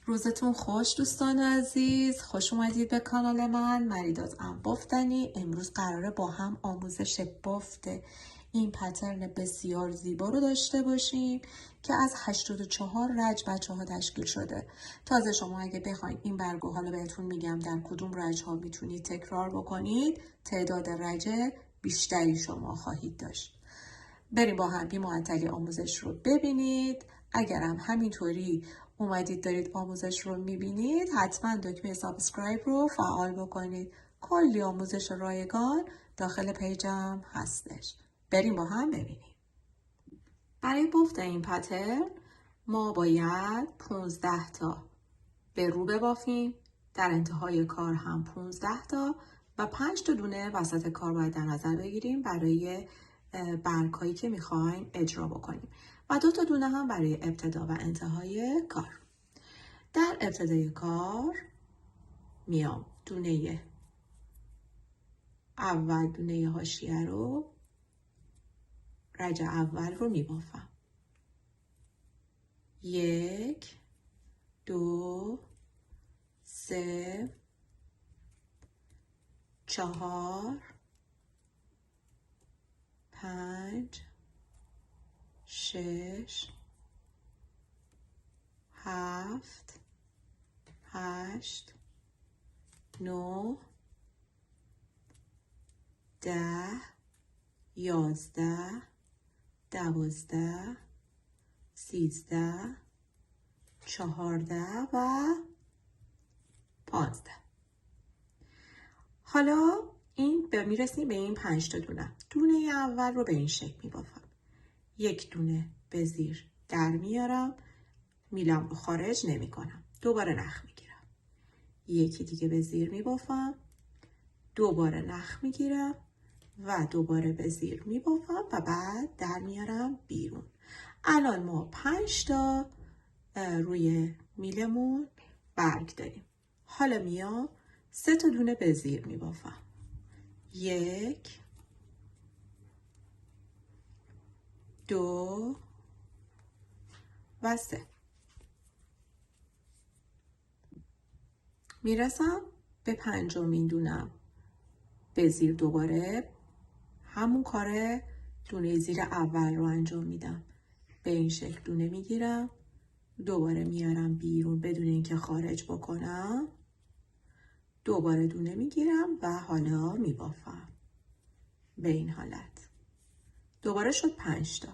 روزتون خوش دوستان عزیز، خوش اومدید به کانال من مریدات بافتنی. امروز قراره با هم آموزش بافت این پترن بسیار زیبا رو داشته باشیم که از 84 رج بچه ها تشکیل شده. تازه شما اگه بخواید این برگو، حالا بهتون میگم در کدوم رج ها میتونید تکرار بکنید، تعداد رج بیشتری شما خواهید داشت. بریم با هم بی معطلی آموزش رو ببینید. اگرم همینطوری اومدید دارید آموزش رو میبینید، حتما دکمه سابسکرایب رو فعال بکنید. کلی آموزش رایگان داخل پیجم هستش. بریم با هم ببینیم. برای بافت این پترن ما باید 15 تا به رو ببافیم، در انتهای کار هم 15 تا و 5 تا دونه وسط کار باید در نظر بگیریم برای برگ‌هایی که میخوایم اجرا بکنیم و 2 تا دونه هم برای ابتدا و انتهای کار. در ابتدای کار میام دونه اول، دونه حاشیه رو، رج اول رو میبافم. 1 2 3 4 5 6 7 8 9 10 11 12 13 14 و 15. حالا این میرسیم به این 5 تا دونه اول رو به این شکل میبافم. 1 دونه به زیر در میارم، میلم رو خارج نمی کنم، دوباره نخ میگیرم. یکی دیگه به زیر میبافم، دوباره نخ میگیرم و دوباره به زیر میبافم و بعد در میارم بیرون. الان ما 5 تا روی میلمون برگ داریم. حالا میام 3 تا دونه به زیر میبافم. 1 2 و 3. میرسم به 5مین دونم به زیر، دوباره همون کار دونه زیر اول رو انجام میدم. به این شکل دونه میگیرم، دوباره میارم بیرون بدون اینکه خارج بکنم، دوباره دونه میگیرم و حالا میبافم به این حالت. دوباره شد 5 تا.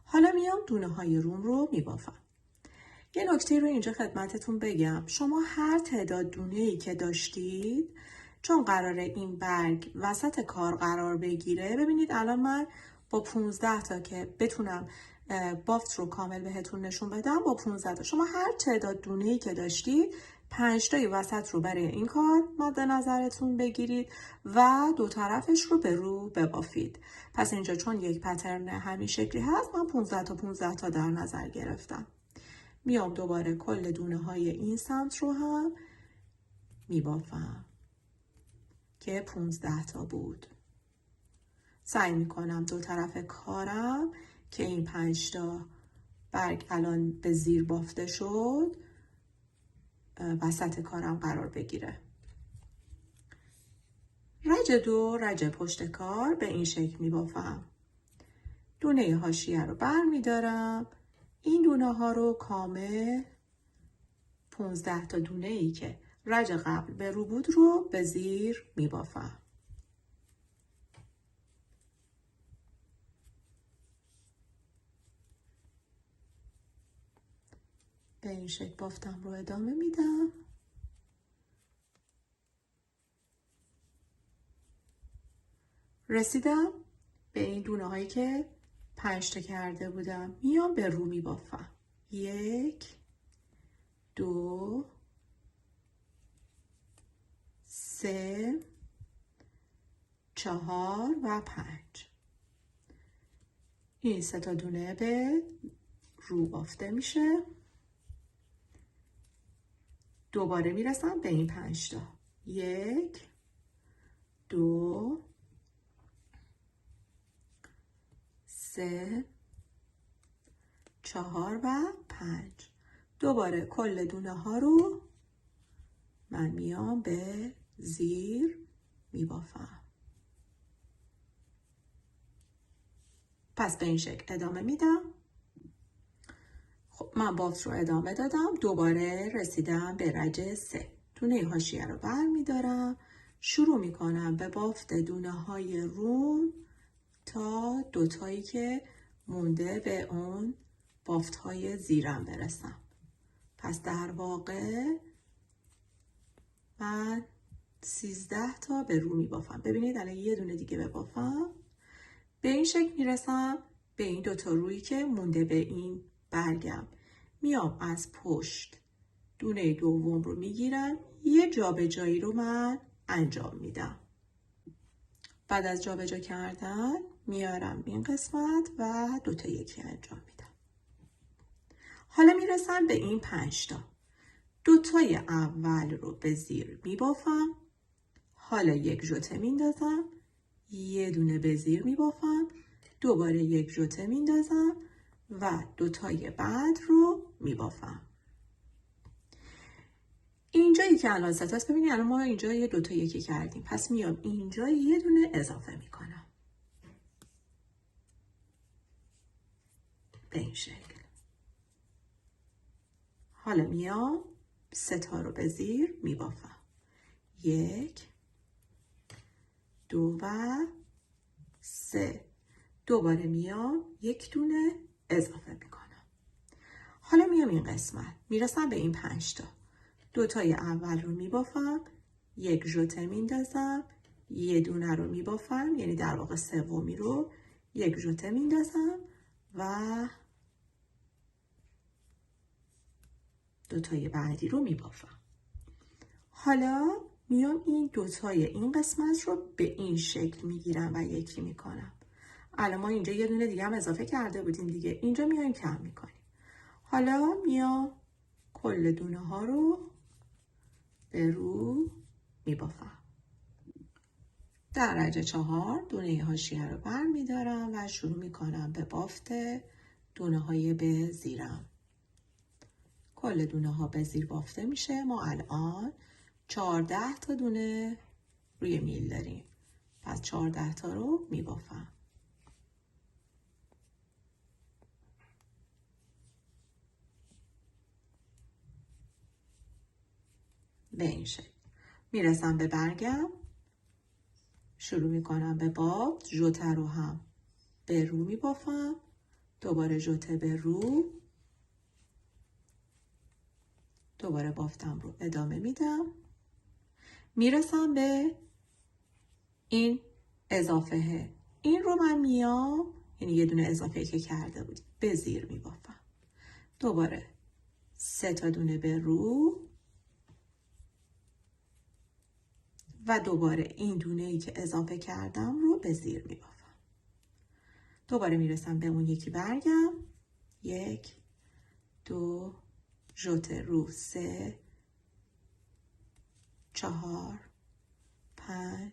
حالا میام دونه های روم رو میبافم. یه نکته رو اینجا خدمتتون بگم، شما هر تعداد دونه‌ای که داشتید، چون قراره این برگ وسط کار قرار بگیره، ببینید الان من با 15 تا که بتونم بافت رو کامل بهتون نشون بدم، با 15 تا شما هر تعداد دونه‌ای که داشتید 5 تای وسط رو برای این کار مد نظرتون بگیرید و 2 طرفش رو به رو ببافید. پس اینجا چون یک پترن همین شکلی هست، من 15 تا در نظر گرفتم. میام دوباره کل دونه های این سمت رو هم میبافم که 15 تا بود. سعی میکنم 2 طرف کارم که این 5 تا برگ الان به زیر بافته شد وسط کارم قرار بگیره. رج 2، رج پشت کار، به این شکل میبافم. دونه حاشیه رو بر میدارم، این دونه ها رو کامل 15 تا دونه ای که رج قبل به رو بود رو به زیر میبافم. به این شکل بافتم رو ادامه میدم. رسیدم به این دونه هایی که 5 تا کرده بودم، میام به رو میبافم. 1 2 3 4 و 5. این 3 تا دونه به رو بافته میشه. دوباره میرسم به این 5 تا. 1 2 3 4 و 5. دوباره کل دونه ها رو من میام به زیر میبافم. پس به این شکل ادامه میدم. خب من بافت رو ادامه دادم. دوباره رسیدم به رج 3. دونه حاشیه رو برمیدارم، شروع میکنم به بافت دونه های روم تا دوتایی که مونده به اون بافت های زیرم برسم. پس در واقع من 13 تا به رو میبافم. ببینید الان یه دونه دیگه ببافم. به این شکل میرسم به این دوتا رویی که مونده به این برگم. میام از پشت دونه دوم رو میگیرم، یه جابجایی رو من انجام میدم. بعد از جابجا کردن میارم این قسمت و دوتا یکی انجام میدم. حالا میرسم به این 5 تا. دوتای اول رو به زیر میبافم. حالا یک ژوته میندازم، یه دونه به زیر میبافم، دوباره یک ژوته میندازم و دوتای بعد رو میبافم. اینجایی که الان ستاست، ببینید الان ما اینجا یه دوتا یکی کردیم، پس میام اینجا یه دونه اضافه میکنم به این شکل. حالا میام 3 تا رو به زیر میبافم، 1 2 و 3. دوباره میام یک دونه اضافه میکنم. حالا میام این قسمت، میرسم به این 5 تا. دوتای اول رو میبافم، یک ژوته میندازم، یه دونه رو میبافم، یعنی در واقع سومی رو یک ژوته میندازم و دوتای بعدی رو میبافم. حالا میام این دوتای این قسمت رو به این شکل میگیرم و یکی میکنم. الان ما اینجا یه دونه دیگه هم اضافه کرده بودیم دیگه، اینجا میایم کم میکنیم. حالا میام کل دونه ها رو به رو میبافم. در رج 4 دونه حاشیه رو برمیدارم و شروع میکنم به بافت دونه های به زیرم. کل دونه ها به زیر بافته میشه. ما الان 14 تا دونه روی میل داریم، پس 14 تا رو میبافم. به این شکل میرسم به برگم، شروع میکنم به بافت. ژوته رو هم به رو میبافم، دوباره ژوته به رو، دوباره بافتم رو ادامه میدم. میرسم به این اضافه، این رو من میام، یعنی یه دونه اضافه که کرده بودیم، به زیر میبافم. دوباره 3 تا دونه به رو و دوباره این دونه ای که اضافه کردم رو به زیر میبافم. دوباره میرسم به اون یکی برگم، 1 2 ژوته رو، 3 4 5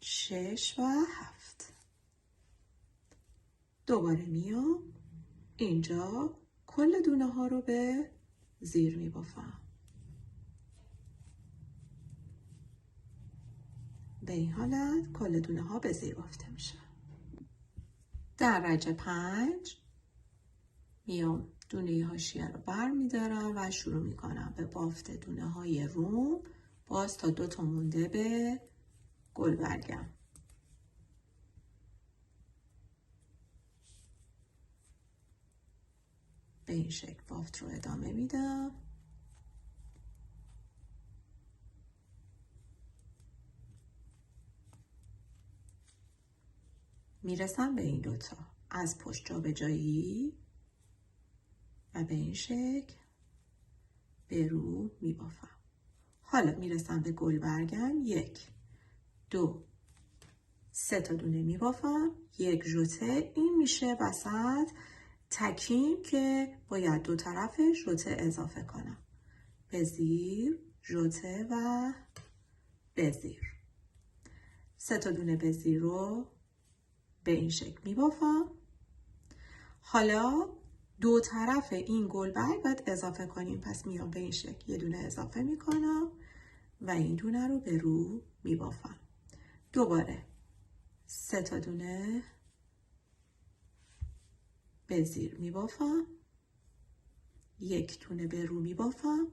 6 و 7. دوباره میام اینجا کل دونه ها رو به زیر میبافم. به این حالت کل دونه ها به زیر بافته میشه. در رج 5 میام دونه حاشیه رو بر میدارم و شروع میکنم به بافت دونه های روم، باز تا 2 تا مونده به گل برگم. به این شکل بافت رو ادامه میدم. میرسم به این دوتا، از پشت جابجایی و به این شکل به رو میبافم. حالا میرسم به گل برگم، 1 2 3 تا دونه میبافم، یک ژوته، این میشه وسط تکیم که باید دو طرف ژوته اضافه کنم، به زیر ژوته و به زیر. 3 تا دونه به زیر رو به این شکل میبافم. حالا دو طرف این گلبرگ باید اضافه کنیم. پس میام به این شکل یه دونه اضافه میکنم و این دونه رو به رو میبافم. دوباره 3 تا دونه به زیر میبافم، 1 دونه به رو میبافم،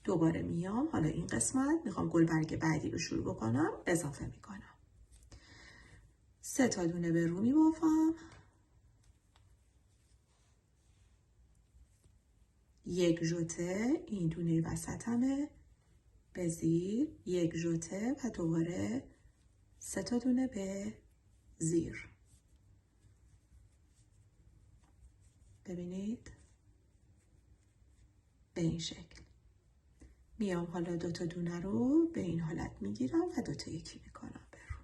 دوباره میام. حالا این قسمت میخوام گلبرگ بعدی رو شروع بکنم، اضافه میکنم. 3 تا دونه به رو میبافم، 1 ژوته، این دونه وسطمه، به زیر، 1 ژوته و دوباره 3 تا دونه به زیر. ببینید به این شکل. میام حالا 2 تا دونه رو به این حالت میگیرم و 2 تا یکی میکنم به رو.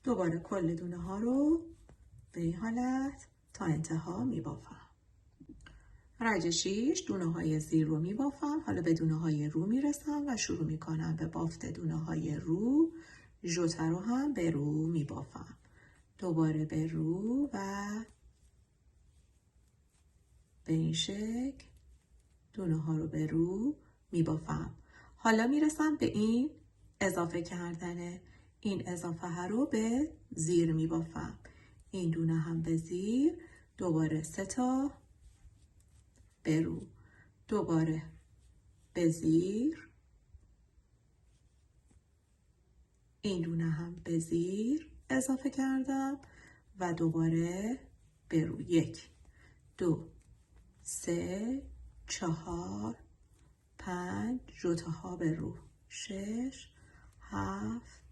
دوباره کل دونه ها رو به این حالت تا انتها میبافم. رج 6 دونه های زیر رو میبافم. حالا به دونه های رو میرسم و شروع میکنم به بافت دونه های رو. ژوته رو هم به رو میبافم. دوباره به رو و به این شکل دونه ها رو به رو میبافم. حالا میرسم به این اضافه کردن. این اضافه ها رو به زیر میبافم. این دونه هم به زیر، دوباره 3 تا به رو، دوباره به زیر، این دونه هم به زیر اضافه کردم و دوباره به رو. 1 2 3 4 5 ژوته ها به رو، 6 7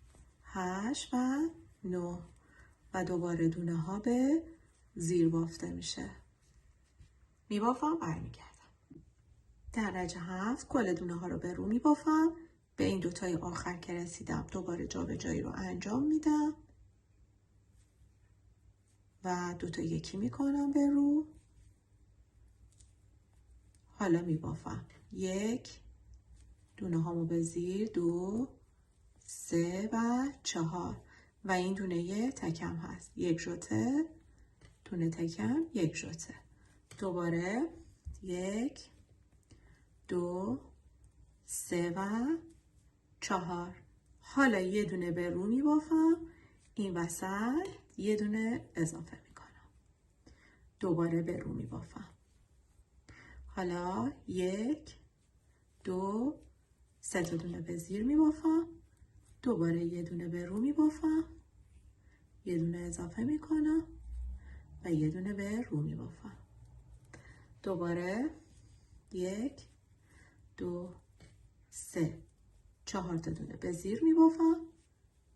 8 و 9 و دوباره دونه ها به زیر بافته میشه. میبافم، برمیگردم. در رج 7 کل دونه ها رو به رو میبافم. به این دوتای آخر که رسیدم دوباره جابجایی رو انجام میدم و 2 تا یکی میکنم به رو. حالا میبافم. 1 دونه هامو به زیر، 2 3 و 4 و این دونه تکم هست. 1 ژوته، دونه تکم، 1 ژوته. دوباره 1 2 3 و 4. حالا یه دونه به رو میبافم، این وسط یه دونه اضافه میکنم، دوباره به رو میبافم. حالا 1 2 3 تا دونه به زیر میبافم، دوباره یه دونه به رو میبافم، یه دونه اضافه میکنم و یه دونه به رو میبافم. دوباره 1 2 3 4 تا دونه به زیر میبافم،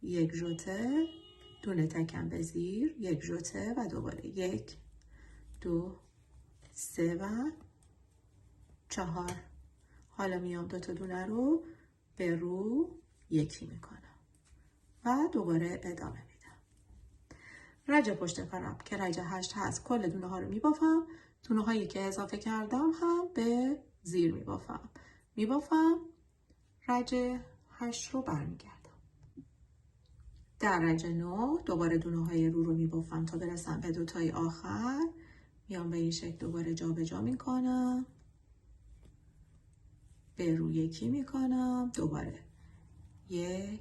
1 ژوته، دونه تکم به زیر، 1 ژوته و دوباره 1 2 3 و 4. حالا میام 2 تا دونه رو به رو یکی میکنم و دوباره ادامه میدم. رج پشت کارم که رج 8 هست، کل دونه ها رو میبافم. دونه هایی که اضافه کردم هم به زیر میبافم. رج 8 رو برمیگردم. در رج 9 دوباره دونه های رو میبافم تا برسم به دوتای آخر. میام به این شکل دوباره جابجا میکنم، به رو یکی میکنم، دوباره 1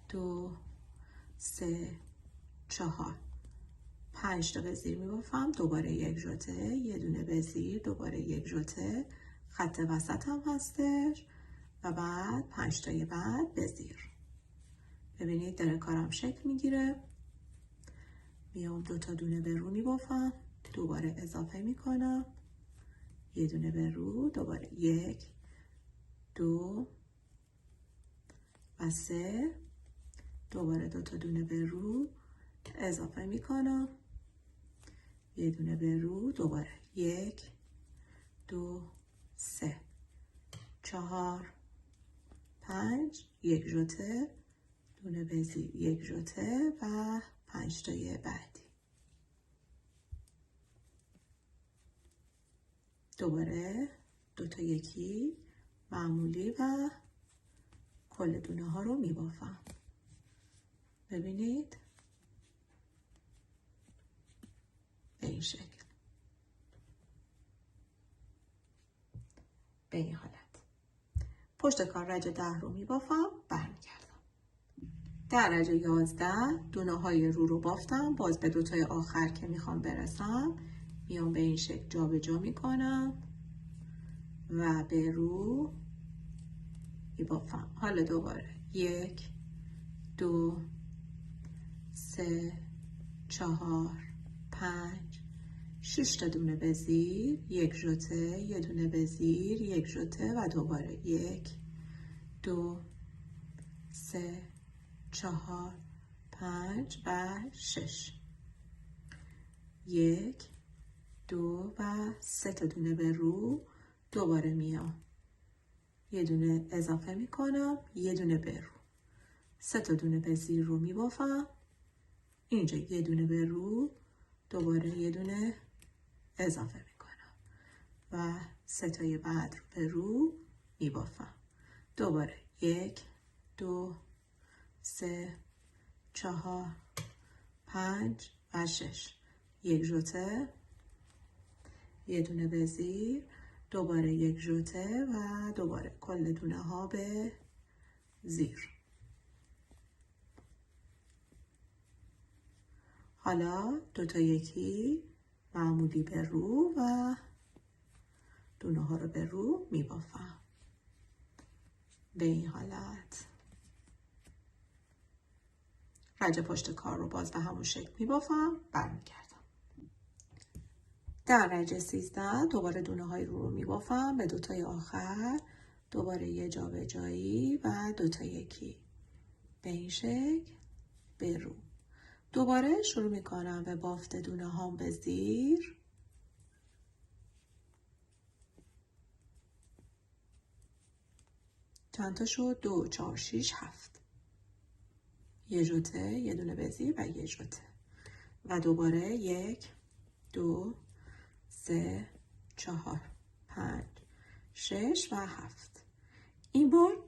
2 3 4 5 تا به زیر میبافم، دوباره 1 ژوته، یه دونه به زیر، دوباره 1 ژوته، خط وسط هم هستش و بعد 5 تای بعد به زیر. ببینید داره کارم شکل میگیره. میام 2 تا دونه به رو میبافم، دوباره اضافه میکنم، یه دونه به رو، دوباره 1 2 و 3، دوباره 2 تا دونه به رو اضافه میکنم، یه دونه به رو، دوباره 1 2 3 4 5 1 ژوته، دونه به زیر، 1 ژوته و 5 تای بعدی. دوباره 2 تا یکی معمولی و کل دونه ها رو میبافم. ببینید به این شکل. به این حالت. پشت کار رج 10 رو میبافم، برمیگردم. در رج 11 دونه های رو رو بافتم، باز به دوتای آخر که میخوام برسم میام به این شکل جا به جا میکنم و به رو میبافم. حالا دوباره 1 2 3 4 5 6 تا دونه به زیر، یک ژوته، یه دونه به زیر، یک ژوته و دوباره 1 2 3 4 5 و 6. 1 2 و 3 تا دونه به رو، دوباره میام یه دونه اضافه میکنم، یه دونه به رو، 3 تا دونه به زیر رو میبافم، اینجا یه دونه به رو، دوباره یه دونه اضافه میکنم و 3 تای بعد رو به رو میبافم. دوباره 1 2 3 4 5 و 6. یک ژوته، یه دونه به زیر، دوباره یک ژوته و دوباره کل دونه ها به زیر. حالا دوتا یکی معمولی به رو و دونه ها رو به رو میبافم به این حالت. رج پشت کار رو باز به همون شکل میبافم، برمیگردم. در رج 13 دوباره دونه های رو میبافم به دوتای آخر، دوباره یه جا به جایی و دوتا یکی به این شکل به رو. دوباره شروع میکنم به بافت دونه هام به زیر، چند تا شد؟ 2 4 6 7. یه ژوته، یه دونه به زیر و یه ژوته و دوباره 1 2 3 4 5 6 و 7. این بار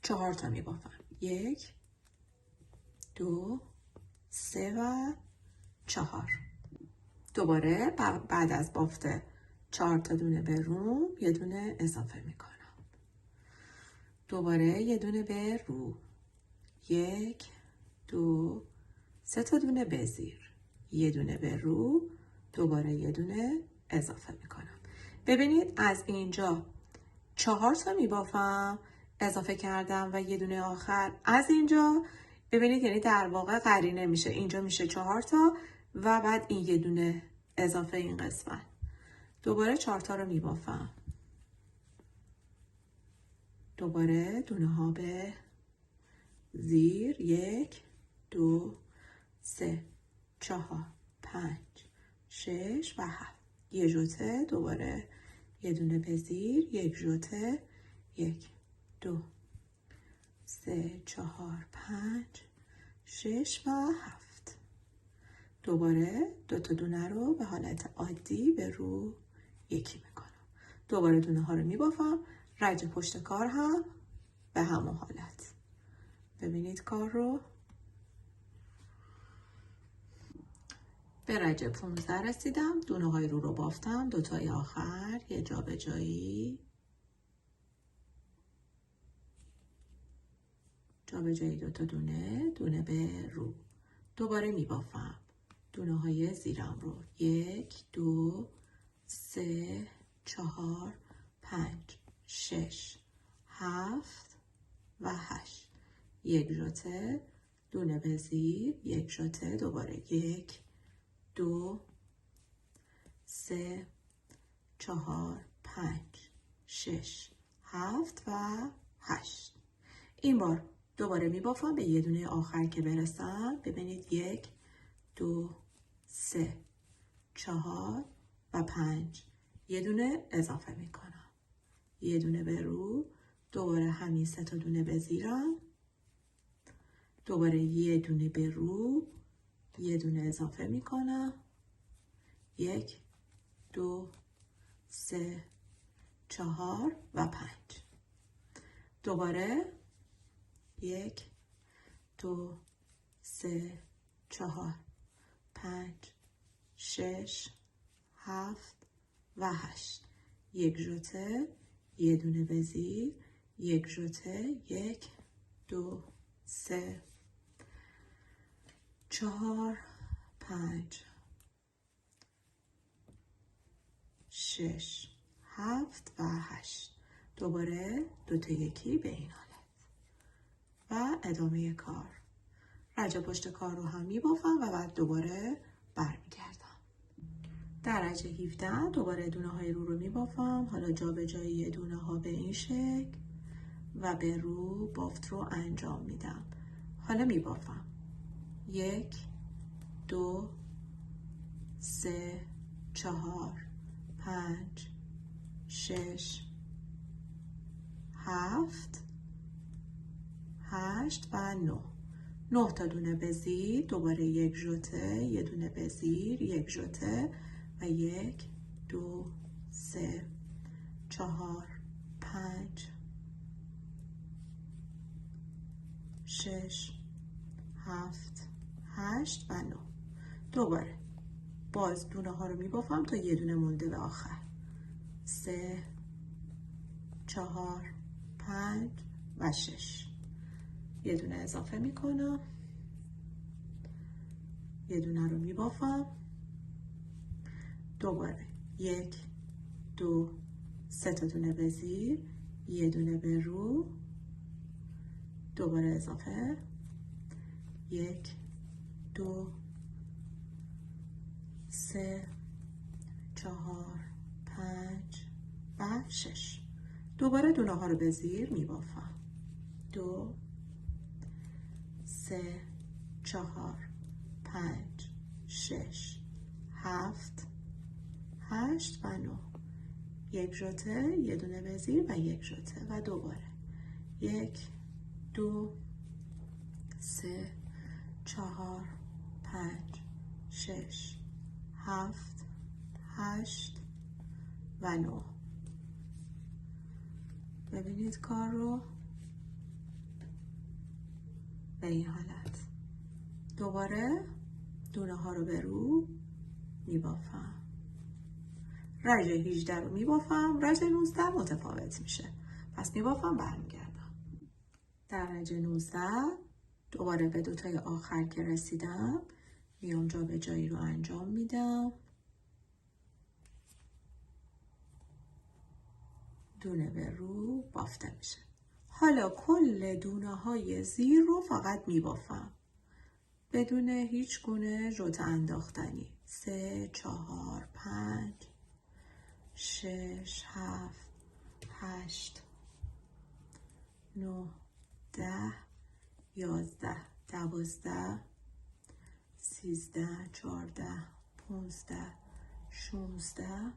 4 تا میبافم، 1 2 3 و 4. دوباره بعد از بافت 4 تا دونه به رو یه دونه اضافه میکنم، دوباره یه دونه به رو، 1 2 3 تا دونه به زیر، یه دونه به رو، دوباره یه دونه اضافه میکنم. ببینید از اینجا 4 تا میبافم، اضافه کردم و یه دونه آخر از اینجا، ببینید یعنی در واقع قرینه میشه، اینجا میشه 4 تا و بعد این یه دونه اضافه این قسمت، دوباره 4 تا رو میبافم، دوباره دونه ها به زیر، 1 2 3 4 5 6 و 7. یه ژوته، دوباره یه دونه به زیر، یک ژوته، 1 2 3 4 5 6 و 7. دوباره دو تا دونه رو به حالت عادی به رو یکی میکنم، دوباره دونه ها رو میبافم. رج پشت کار هم به همون حالت. ببینید کار رو. به رج 15 رسیدم، دونه های رو بافتم، دوتای آخر یه جا به جایی، جا به جایی دوتا دونه، دونه به رو، دوباره میبافم دونه های زیرم رو، 1 2 3 4 5 6 7 و 8. یک ژوته، دونه به زیر، یک ژوته، دوباره 1 2 3 4 5 6 7 و 8. این بار دوباره میبافم به یه دونه آخر که برسم. ببینید 1 2 3 4 و 5. یه دونه اضافه میکنم، یه دونه به رو، دوباره همین 3 تا دونه به زیرم، دوباره یه دونه به رو، یه دونه اضافه میکنم، 1 2 3 4 و 5. دوباره 1 2 3 4 5 6 7 و 8. یک ژوته، یه دونه به زیر، یک ژوته، 1 2 3 4 5 6 7 و 8. دوباره دوتا یکی به این حالت و ادامه کار. رجه پشت کار رو هم میبافم و بعد دوباره برمیگردم. درجه 17 دوباره دونه های رو میبافم. حالا جا به جایی دونه ها به این شکل و به رو بافت رو انجام میدم. حالا میبافم. 1 2 3 4 5 6 7 8 و 9 تا دونه به زیر، دوباره یک ژوته، یه دونه به زیر، یک ژوته و 1 2 3 4 5 6 7 8 و 9. دوباره باز دونه ها رو میبافم تا یه دونه مونده به آخر. 3 4 5 و 6. یه دونه اضافه میکنم، یه دونه رو میبافم، دوباره 1 2 3 تا دونه به زیر، یه دونه به رو، دوباره اضافه، 1 2 3 4 5 و 6. دوباره دونه ها رو به زیر میبافم. 2 3 4 5 6 7 8 و 9. یک ژوته، یه دونه به زیر و یک ژوته و دوباره 1 2 3 4 5 6 7 8 و 9. ببینید کار رو به این حالت. دوباره دونه ها رو به رو میبافم. رژه 18 رو میبافم، رژه 19 متفاوت میشه. پس میبافم برمیگردم. در رژه 19 دوباره به دوتای آخر که رسیدم میام جا به جایی رو انجام میدم. دونه به رو بافته میشه. حالا کل دونه های زیر رو فقط میبافم بدون هیچ گونه ژوته انداختنی. 3 4 5 6 7 8 9 10 11 12 13 14 15 16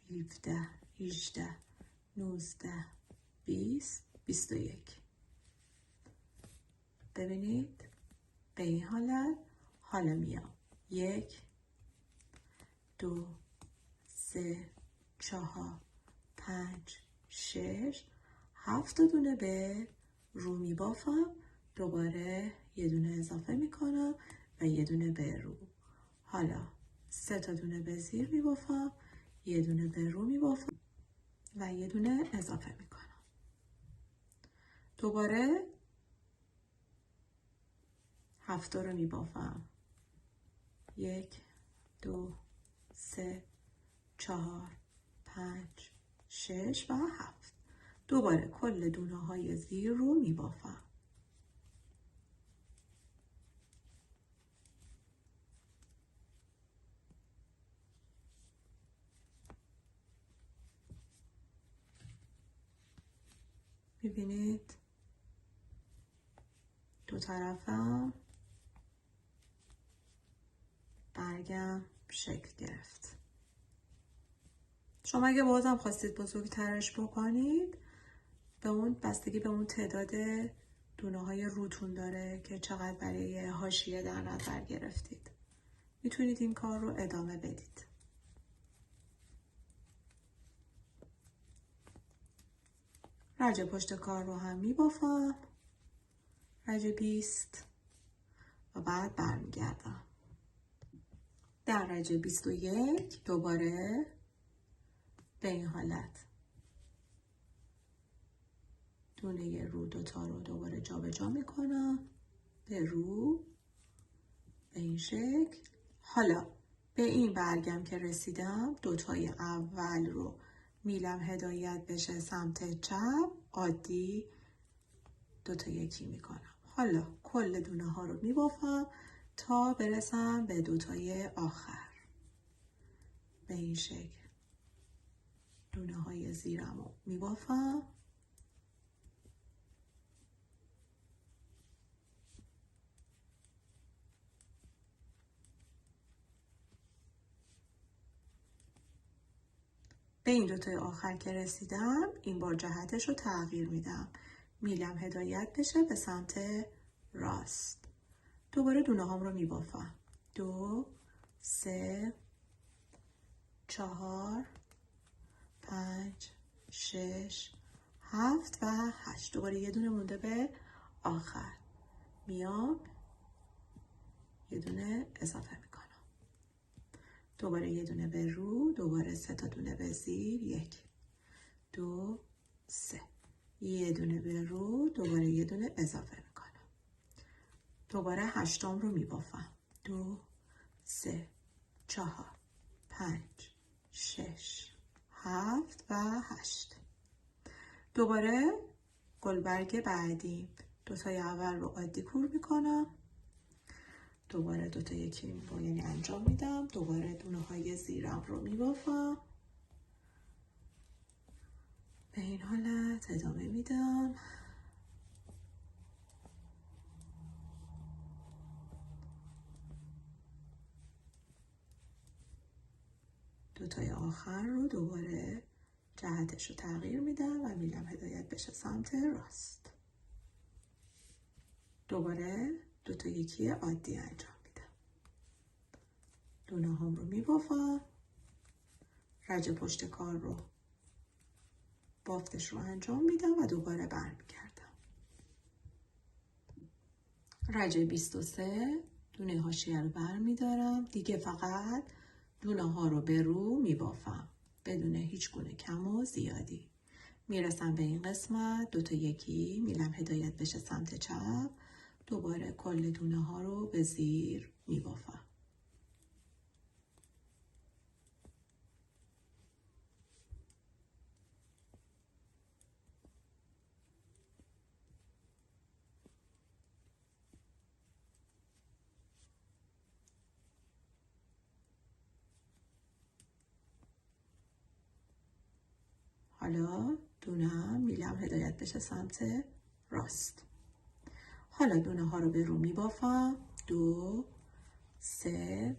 17 18 19 20 21. ببینید به این حالت. حالا میام 1 2 3 4 5 6 7 دونه به رو میبافم، دوباره یه دونه اضافه میکنم و یه دونه به رو. حالا 3 تا دونه به زیر میبافم، یه دونه به رو میبافم و یه دونه اضافه میکنم. دوباره 7 رو میبافم. 1 2 3 4 5 6 و 7. دوباره کل دونه های زیر رو میبافم. میبینید دو طرفم برگم شکل گرفت. شما اگه بازم خواستید بزرگترش بکنید، به اون بستگی به اون تعداد دونه های روتون داره که چقدر برای حاشیه در نظر گرفتید. میتونید این کار رو ادامه بدید. رجه پشت کار رو هم میبافم. رجه 20 و بعد برمیگردم. در رجه 21 دوباره به این حالت دونه رو دوتا رو دوباره جابجا میکنم به رو به این شکل. حالا به این برگم که رسیدم دوتای اول رو میلم هدایت بشه سمت چپ، عادی دوتا یکی میکنم. حالا کل دونه ها رو میبافم تا برسم به دوتای آخر. به این شکل دونه های زیرم رو میبافم. به این دوتای آخر که رسیدم این بار جهتش رو تغییر میدم. میلم هدایت بشه به سمت راست. دوباره دونه هام رو میبافم. 2 3 4 5 6 7 و 8. دوباره یه دونه مونده به آخر. میام یه دونه اضافه میکنم. دوباره یه دونه به رو، دوباره 3 تا دونه به زیر. 1 2 3. یه دونه به رو، دوباره یه دونه اضافه میکنم. دوباره 8 رو میبافم. 2 3 4 5 6 7 و 8. دوباره گلبرگ بعدی دوتای اول رو عادی کور میکنم. دوباره دوتا یکی رو یعنی انجام میدم. دوباره دونه های زیرم رو میبافم. به این حالت ادامه میدم. دوتای آخر رو دوباره جهتش رو تغییر میدم و میلم هدایت بشه سمت راست. دوباره دوتا یکی عادی انجام میدم. دونه هم رو میبافم. رج پشت کار رو بافتش رو انجام میدم و دوباره برمیگردم. رج 23 دونه حاشیه رو برمیدارم. دیگه فقط دونه ها رو به رو میبافم بدون هیچ گونه کم و زیادی. میرسم به این قسمت دوتا یکی میلم هدایت بشه سمت چپ. دوباره کل دونه ها رو به زیر میبافم. حالا دونه میلم هدایت بشه سمت راست. حالا دونه ها رو به رو میبافم. 2 3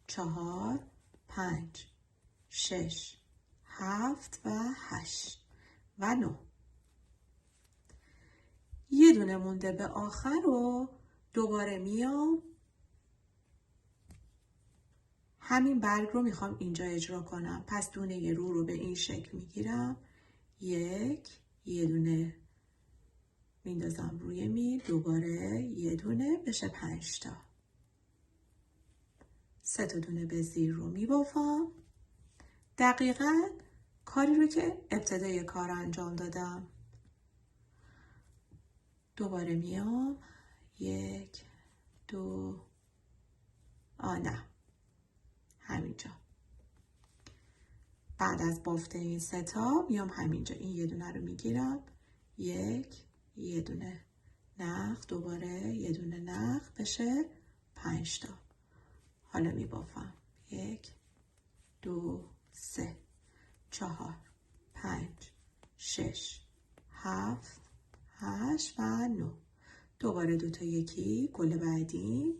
4 5 6 7 و 8 و 9. یه دونه مونده به آخر رو دوباره میام همین برگ رو میخوام اینجا اجرا کنم. پس دونه رو به این شکل میگیرم. یه دونه میندازم روی میل. دوباره یه دونه بشه 5 تا. 3 تا دونه به زیر رو میبافم. دقیقاً کاری رو که ابتدای کار انجام دادم. دوباره میام 1 2 نه همینجا. بعد از بافت این 3 تا میام همینجا این یه دونه رو میگیرم. یه دونه نخ. دوباره یه دونه نخ بشه 5 تا. حالا میبافم 1 2 3 4 5 6 7 8 و 9. دوباره دوتا یکی گل بعدی.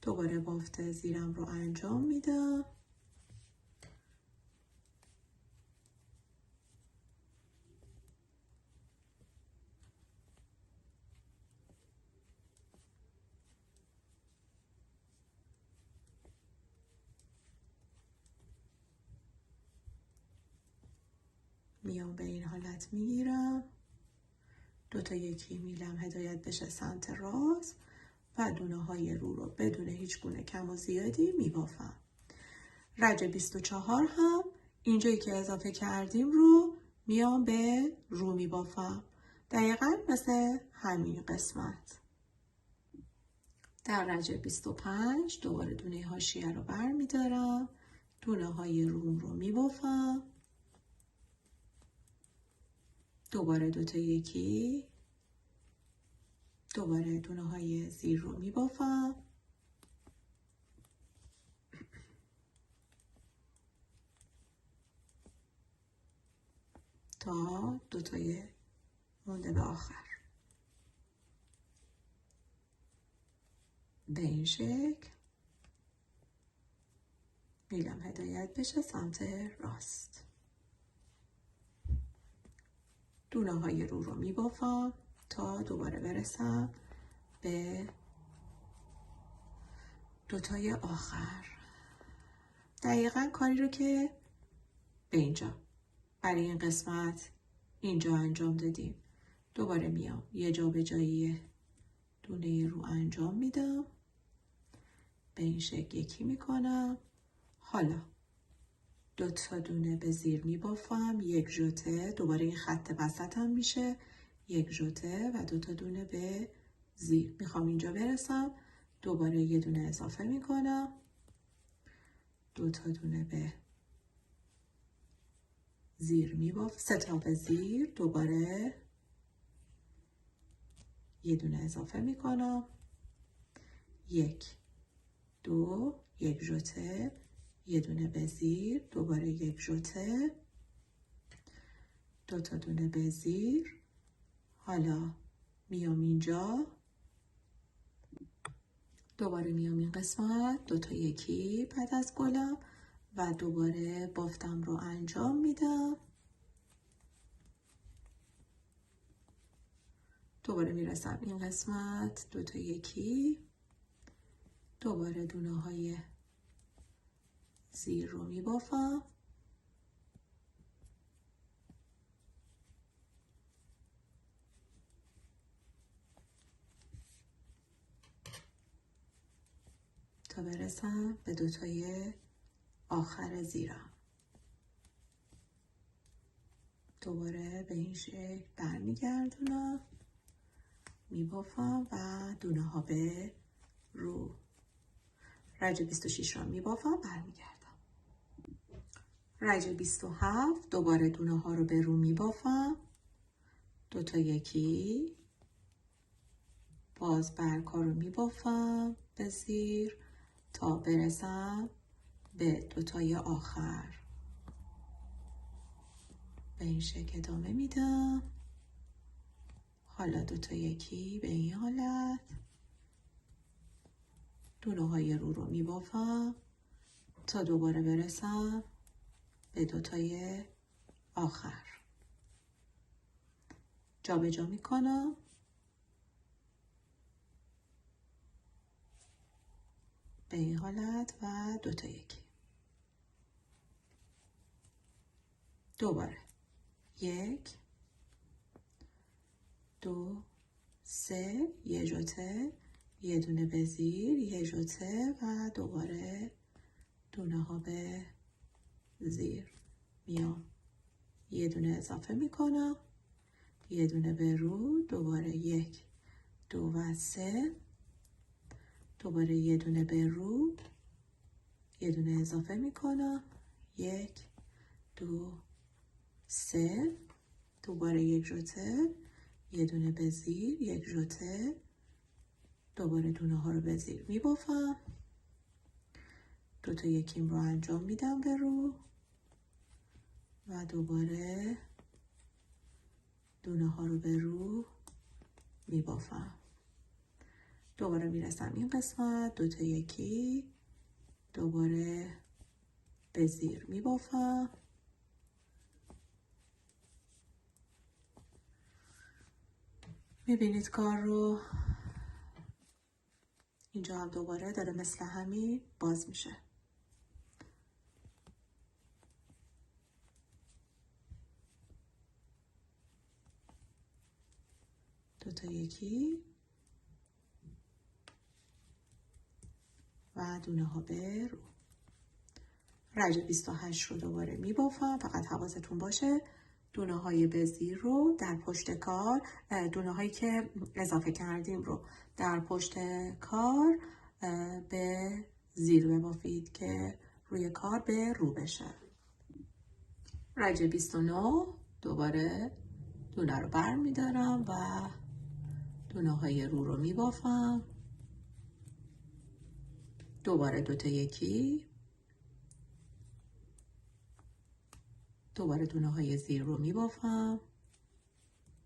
دوباره بافت زیرم رو انجام میدم. میام به این حالت میگیرم. دوتا یکی میلم هدایت بشه سمت راست و دونه های رو بدون هیچ گونه کم و زیادی میبافم. رج 24 هم اینجایی که اضافه کردیم رو میام به رو میبافم. دقیقا مثل همین قسمت. در رجب 25 دوباره دونه حاشیه رو بر میدارم، دونه های روم رو میبافم، دوباره دوتا یکی، دوباره دونه های زیر رو میبافم، تا دوتای مونده به آخر. به این شکل میلم هدایت بشه سمت راست. دونه های رو میبافم تا دوباره برسم به دوتای آخر. دقیقا کاری رو که به اینجا برای این قسمت اینجا انجام دادیم. دوباره میام یه جا به جایی دونه رو انجام میدم، به این شکل یکی میکنم. حالا دوتا دونه به زیر میبافم، یک ژوته، دوباره این خط وسط هم میشه یک ژوته و دوتا دونه به زیر. میخوام اینجا برسم، دوباره یه دونه اضافه میکنم، دوتا دونه به زیر میبافم، سه تا به زیر، دوباره یه دونه اضافه میکنم، یک، دو، یک ژوته، یه دونه به زیر، دوباره یک ژوته، دوتا دونه به زیر. حالا میام اینجا، دوباره میام این قسمت، دوتا یکی بعد از گلم و دوباره بافتم رو انجام میدم. دوباره میرسم این قسمت، دوتا یکی، دوباره دونه های زیر رو میبافم، تا برسم به دوتای آخر زیرم. دوباره به این شکل برمیگردونم، میبافم و دونه ها به رو. رجب 26 رو میبافم، برمیگردم. رجب 27 دوباره دونه ها رو به رو میبافم، دوتا یکی، باز برگ‌ها رو میبافم به زیر تا برسم به دوتای آخر. به این شکل ادامه میدم. حالا دوتا یکی به این حالت، دونه های رو میبافم تا دوباره برسم به دوتای آخر. جا به جا میکنم، به این حالت و دوتا یکی. دوباره یک، دو، سه، یه ژوته، یه دونه به زیر، یه ژوته و دوباره دونه ها به زیر. میام یه دونه اضافه میکنم، یه دونه به رو، دوباره یک، دو و سه، دوباره یه دونه به رو، یه دونه اضافه میکنم، یک، دو، سه، دوباره یک ژوته، یه دونه به زیر، یک ژوته، دوباره دونه ها رو به زیر میبافم، دوتا یکیم رو انجام میدم به رو و دوباره دونه ها رو به رو میبافم. دوباره میرسم این قسمت، دوتا یکی، دوباره به زیر میبافم، میبینید کار رو اینجا هم دوباره داره مثل همین باز میشه. دوتا یکی و دونه ها به رو. رجب 28 رو دوباره میبافم، فقط حواستون باشه دونه های بزیر رو در پشت کار، دونه هایی که اضافه کردیم رو در پشت کار به زیر ببافید که روی کار به رو بشه. رج 29 دوباره دونه رو بر میدارم و دونه های رو میبافم. دوباره دوتا یکی، دوباره دونه های زیر رو میبافم.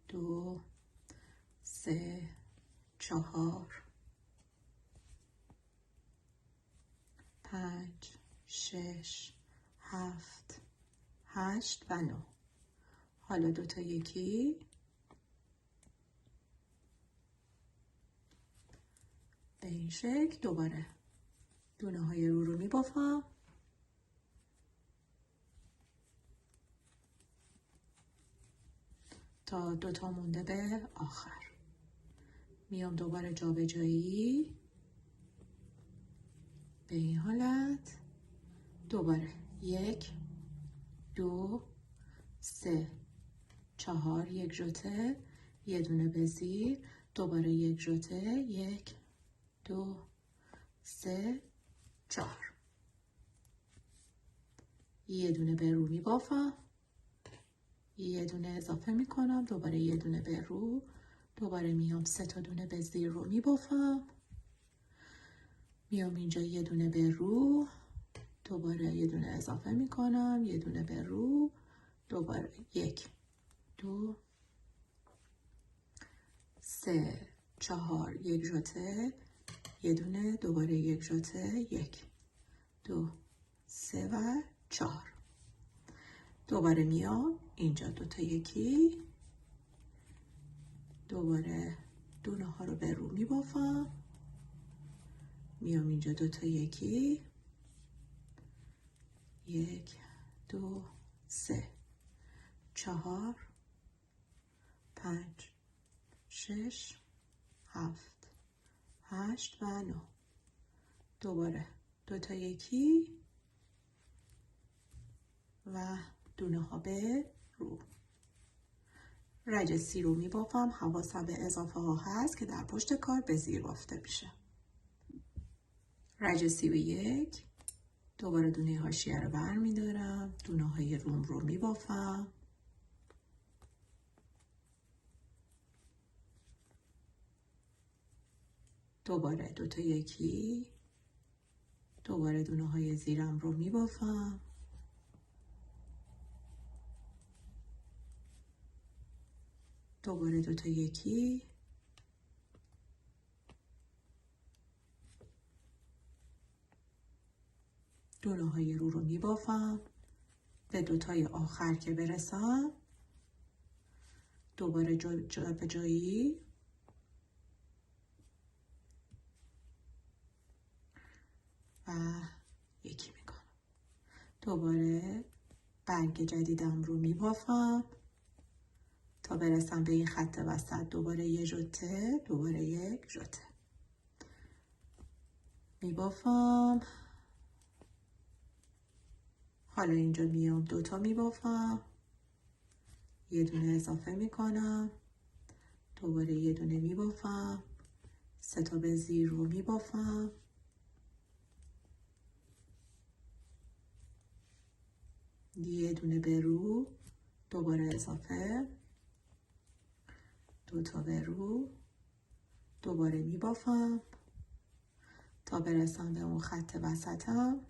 2 3 4 5 6 7 8 و 9. حالا دوتا یکی، به این شکل دوباره دونه های رو میبافم. تا دوتا مونده به آخر. میام دوباره جابجایی به این حالت. دوباره 1 2 3 4 یک ژوته، یه دونه به زیر، دوباره یک ژوته، 1 2 3 4. یه دونه به رو میبافم، یه دونه اضافه میکنم، دوباره یه دونه به رو، دوباره میام 3 تا دونه به زیر رو میبافم، میام اینجا یه دونه به رو، دوباره یه دونه اضافه میکنم، یه دونه به رو، دوباره 1 2 3 4 یک ژوته، یه دونه، دوباره یک ژوته، 1 2 3 و 4. دوباره میام اینجا دوتا یکی، دوباره دونه ها رو به رو میبافم، میام اینجا دوتا یکی، 1 2 3 4 5 6 7 8 و 9. دوباره دوتا یکی و دونه ها به رو. رج 30 رو میبافم، حواسم به اضافه ها هست که در پشت کار به زیر بافته میشه. رج 31 دوباره دونه حاشیه رو بر میدارم، دونه های روم رو میبافم، دوباره دوتا یکی، دوباره دونه های زیرم رو میبافم، دوباره دوتا یکی، دونه های رو میبافم، به دوتای آخر که برسم دوباره به جایی و یکی میکنم، دوباره برگ جدیدم رو میبافم تا برسم به این خط وسط، دوباره یه ژوته، دوباره یک ژوته میبافم. حالا اینجا میام دوتا میبافم، یه دونه اضافه میکنم، دوباره یه دونه میبافم، 3 تا به زیر رو میبافم، یه دونه به رو، دوباره اضافه، 2 تا به رو، دوباره میبافم تا برسم به اون خط وسطم،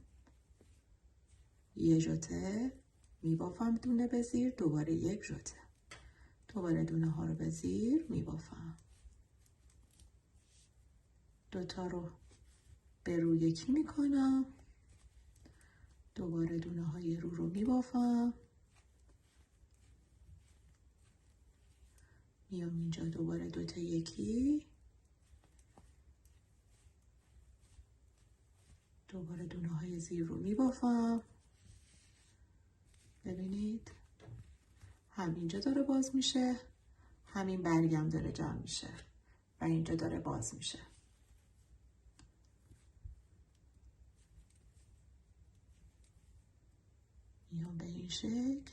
یه ژوته میبافم دونه به زیر، دوباره یک ژوته، دوباره دونه ها رو به زیر میبافم، دوتا رو به رو یکی میکنم، دوباره دونه های رو میبافم، میام اینجا دوباره دوتا یکی، دوباره دونه های زیر رو میبافم. ببینید همینجا داره باز میشه، همین برگم داره جمع میشه و اینجا داره باز میشه. میام به این شکل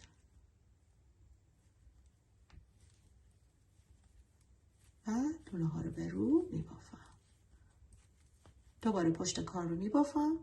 دونه ها رو به رو میبافم. دوباره پشت کار رو میبافم.